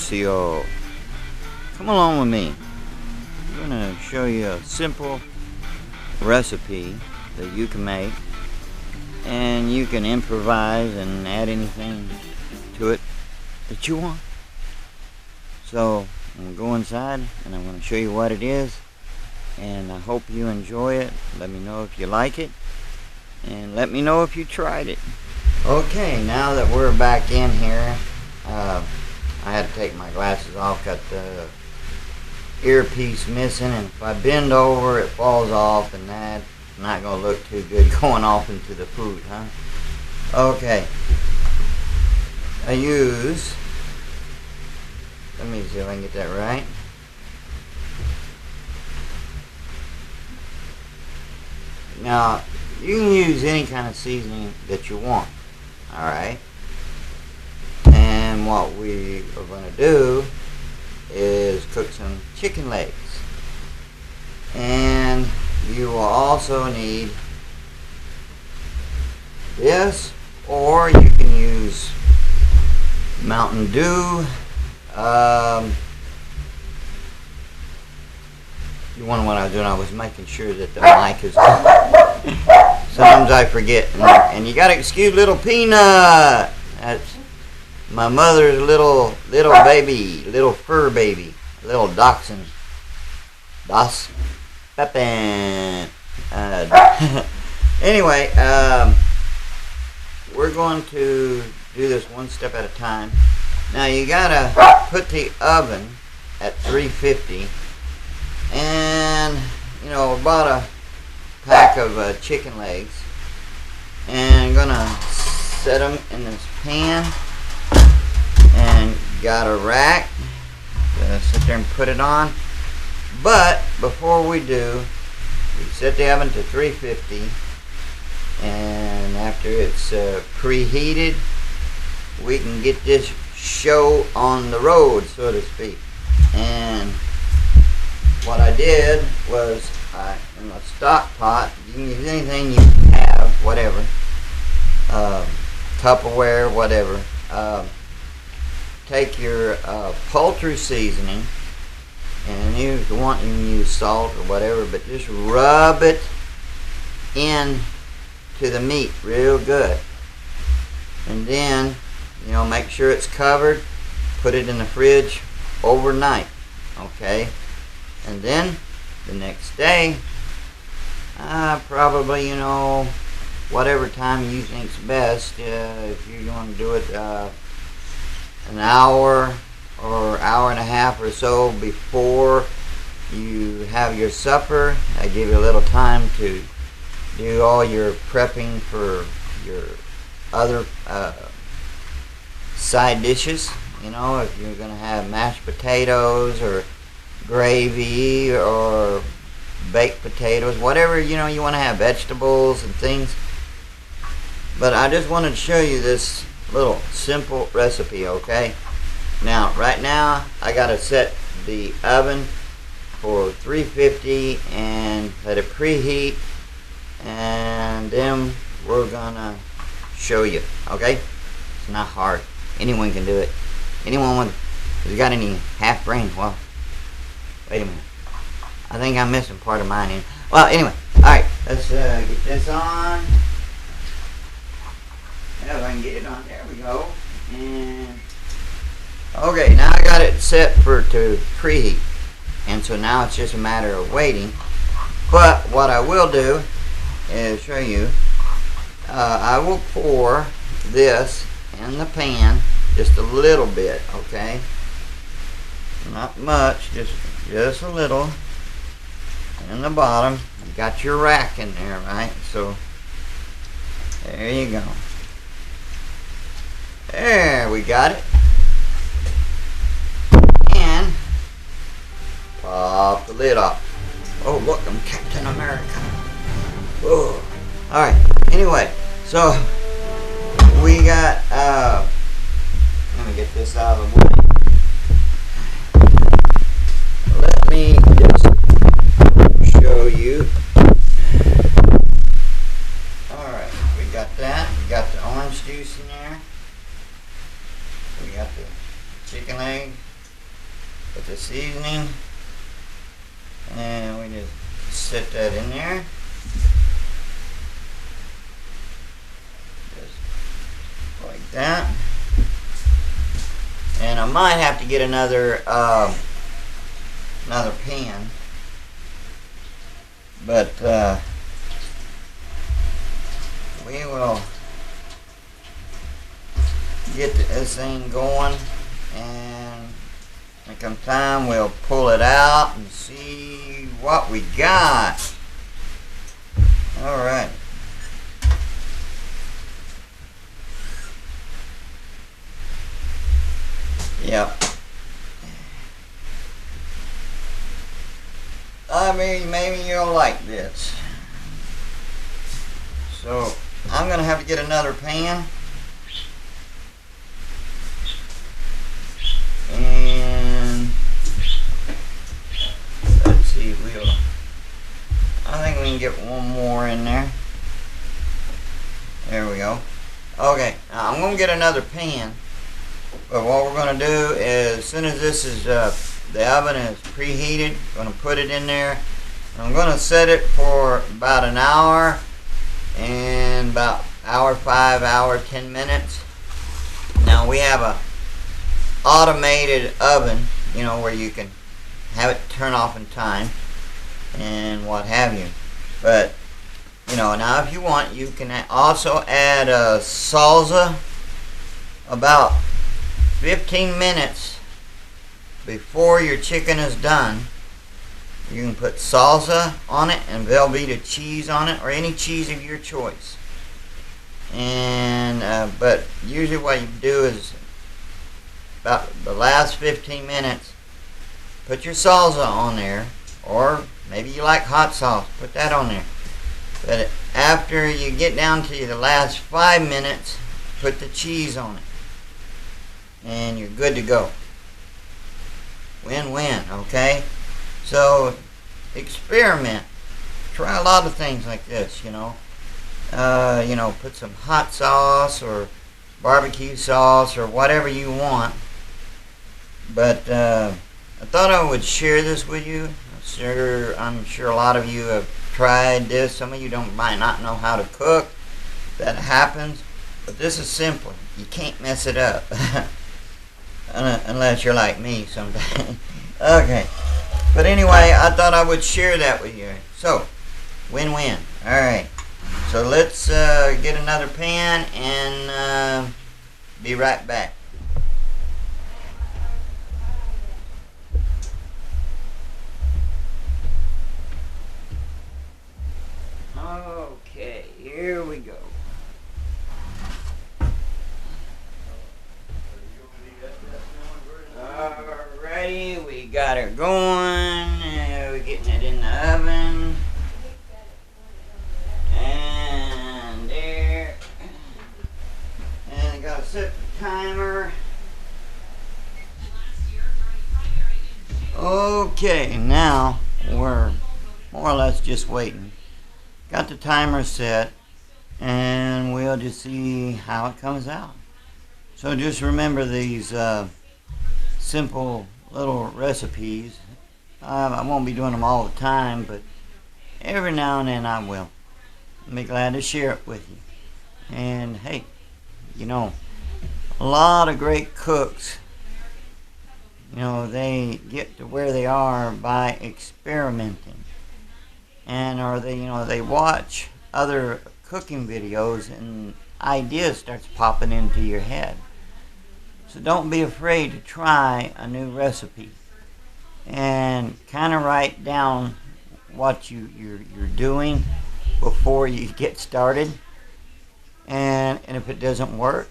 so come along with me. I'm going to show you a simple recipe that you can make, and you can improvise and add anything to it that you want. So I'm going to go inside and I'm going to show you what it is, and I hope you enjoy it. Let me know if you like it, and let me know if you tried it. Okay, now that we're back in here, I had to take my glasses off, got the earpiece missing, and if I bend over it falls off, and that's not going to look too good going off into the food, huh? Okay, I use, let me see if I can get that right. Now, you can use any kind of seasoning that you want, alright? And what we are going to do is cook some chicken legs. And you will also need this, or you can use Mountain Dew. You wonder what I was doing? I was making sure that the mic is on. Sometimes I forget. And you gotta excuse little Peanut. That's my mother's little baby, little fur baby, little dachshund. Das Pepin. Anyway, we're going to do this one step at a time. Now you gotta put the oven at 350, and you know, about a pack of chicken legs, and I'm gonna set them in this pan, and got a rack. Sit there and put it on. But before we do, we set the oven to 350, and after it's preheated, we can get this show on the road, so to speak. And what I did was, in a stock pot, you can use anything you have, whatever, Tupperware, whatever. Take your poultry seasoning, and if you want, you can use salt or whatever, but just rub it in to the meat real good. And then, you know, make sure it's covered, put it in the fridge overnight, okay? And then the next day, probably, you know, whatever time you think's best, if you want to do it an hour or hour and a half or so before you have your supper, I give you a little time to do all your prepping for your other side dishes. You know, if you're going to have mashed potatoes or gravy or baked potatoes, whatever, you know, you want to have vegetables and things. But I just wanted to show you this little simple recipe, okay? Now, right now, I got to set the oven for 350 and let it preheat, and then we're gonna show you, okay? It's not hard. Anyone can do it. Anyone who's got any half brain, well, wait a minute. I think I'm missing part of mine here. Well, anyway, alright, let's get this on. If I can get it on, there we go. And okay, now I got it set to preheat, and so now it's just a matter of waiting. But what I will do is show you. I will pour this in the pan just a little bit, okay? Not much, just a little. In the bottom, you got your rack in there, right? So there you go. There, we got it. And pop the lid off. Oh, look, I'm Captain America. Whoa. Alright, anyway, so we got, let me get this out of the way. Let me just show you. Alright, we got that. We got the orange juice in there. We got the chicken leg, seasoning. And we just set that in there. Just like that. And I might have to get another pan. But we will get this thing going, and when it comes time we'll pull it out and see what we got. Alright. Yep. I mean, maybe you'll like this. So, I'm going to have to get another pan. And let's see, I think we can get one more in there. There we go. Okay, now I'm going to get another pan. But what we're going to do is, as soon as this is, the oven is preheated, I'm going to put it in there. I'm going to set it for about an hour, and about hour 5, hour 10 minutes. Now we have a automated oven, you know, where you can have it turn off in time and what have you. But, you know, now if you want, you can also add a salsa about 15 minutes before your chicken is done. You can put salsa on it and Velveeta cheese on it, or any cheese of your choice. And but usually what you do is about the last 15 minutes, put your salsa on there, or maybe you like hot sauce, put that on there. But after you get down to the last 5 minutes, put the cheese on it, and you're good to go. Win-win, okay? So experiment. Try a lot of things like this, you know. You know, put some hot sauce or barbecue sauce or whatever you want. But I thought I would share this with you. I'm sure a lot of you have tried this. Some of you might not know how to cook. That happens. But this is simple. You can't mess it up. Unless you're like me sometimes. Okay. But anyway, I thought I would share that with you. So, win-win. Alright. So let's get another pan and be right back. Okay, here we go. Alrighty, we got her going. We're getting it in the oven. And there. And I gotta set the timer. Okay, now we're more or less just waiting. Got the timer set, and we'll just see how it comes out. So just remember these simple little recipes. I won't be doing them all the time, but every now and then I will. I'll be glad to share it with you. And hey, you know, a lot of great cooks, you know, they get to where they are by experimenting. And or they, you know, they watch other cooking videos and ideas starts popping into your head. So don't be afraid to try a new recipe, and kind of write down what you're doing before you get started. And if it doesn't work,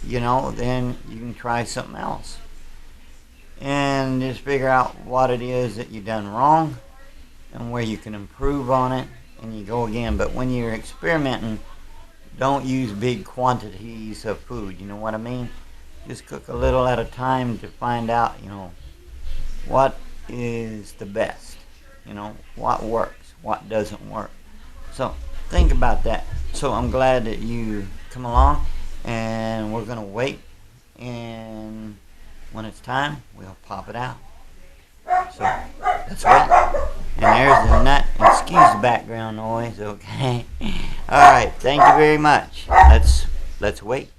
you know, then you can try something else. And just figure out what it is that you've done wrong and where you can improve on it, and you go again. But when you're experimenting, don't use big quantities of food, you know what I mean? Just cook a little at a time to find out, you know, what is the best, you know, what works, what doesn't work. So think about that. So I'm glad that you come along, and we're going to wait, and when it's time, we'll pop it out. So let's wait. And there's the nut. Excuse the background noise, okay? Alright, thank you very much. Let's wait.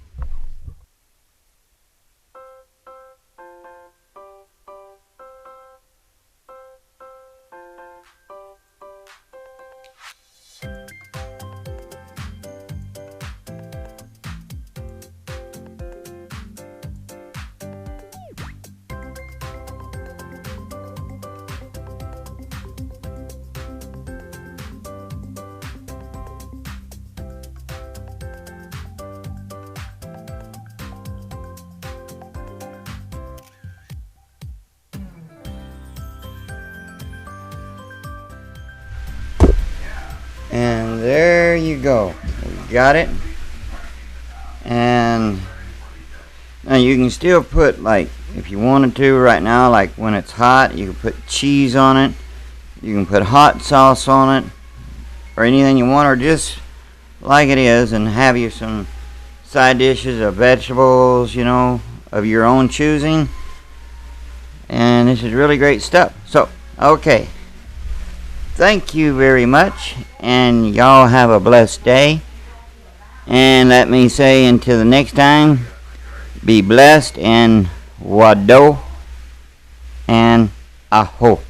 And there you go. We got it. And now you can still put, like, if you wanted to right now, like when it's hot, you can put cheese on it. You can put hot sauce on it, or anything you want, or just like it is, and have you some side dishes of vegetables, of your own choosing. And this is really great stuff. So, okay. Thank you very much, and y'all have a blessed day. And let me say until the next time, be blessed and wado and aho.